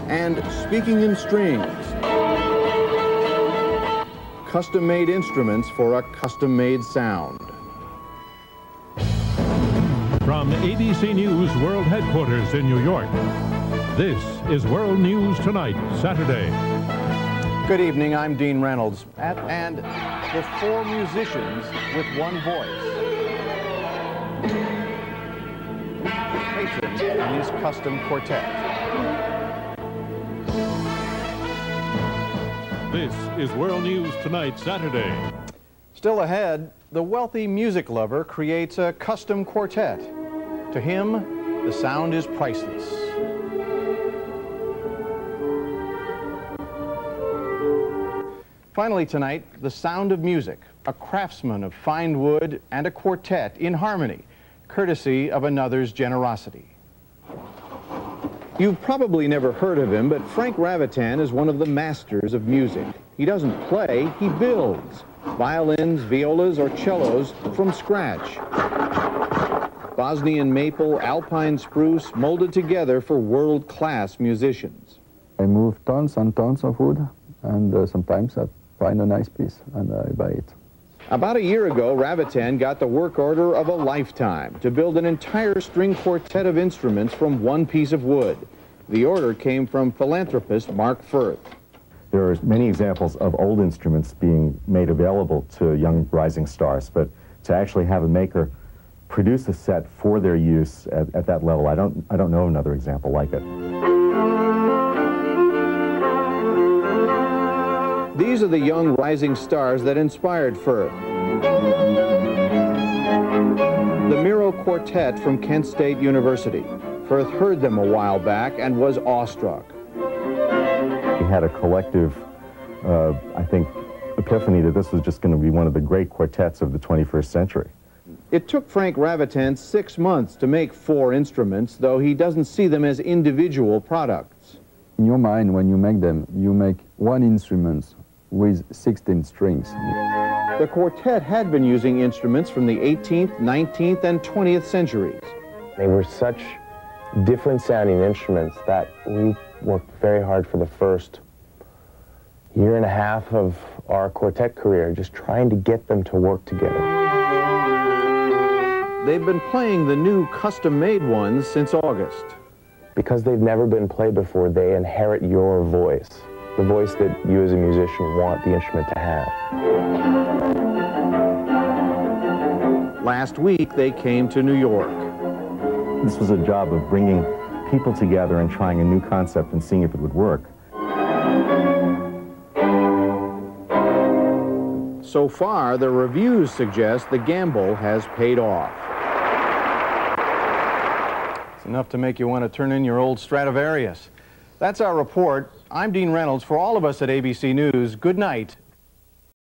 And speaking in strings, custom-made instruments for a custom-made sound. From ABC News World Headquarters in New York, this is World News Tonight, Saturday. Good evening, I'm Dean Reynolds. And the four musicians with one voice. Patrons in his custom quartet. This is World News Tonight, Saturday. Still ahead, the wealthy music lover creates a custom quartet. To him, the sound is priceless. Finally tonight, the sound of music, a craftsman of fine wood and a quartet in harmony, courtesy of another's generosity. You've probably never heard of him, but Frank Ravitan is one of the masters of music. He doesn't play, he builds. Violins, violas, or cellos from scratch. Bosnian maple, alpine spruce, molded together for world-class musicians. I move tons and tons of wood, and sometimes I find a nice piece and I buy it. About a year ago, Ravitan got the work order of a lifetime to build an entire string quartet of instruments from one piece of wood. The order came from philanthropist Mark Firth. There are many examples of old instruments being made available to young rising stars, but to actually have a maker produce a set for their use at that level, I don't know another example like it. These are the young rising stars that inspired Firth. The Miro Quartet from Kent State University. Firth heard them a while back and was awestruck. We had a collective, I think, epiphany that this was just going to be one of the great quartets of the 21st century. It took Frank Ravitan 6 months to make 4 instruments, though he doesn't see them as individual products. In your mind, when you make them, you make one instrument with 16 strings. The quartet had been using instruments from the 18th, 19th, and 20th centuries. They were such different sounding instruments that we worked very hard for the first year and a half of our quartet career, just trying to get them to work together. They've been playing the new custom-made ones since August. Because they've never been played before, they inherit your voice, the voice that you as a musician want the instrument to have. Last week, they came to New York. This was a job of bringing people together and trying a new concept and seeing if it would work. So far, the reviews suggest the gamble has paid off. It's enough to make you want to turn in your old Stradivarius. That's our report. I'm Dean Reynolds. For all of us at ABC News, good night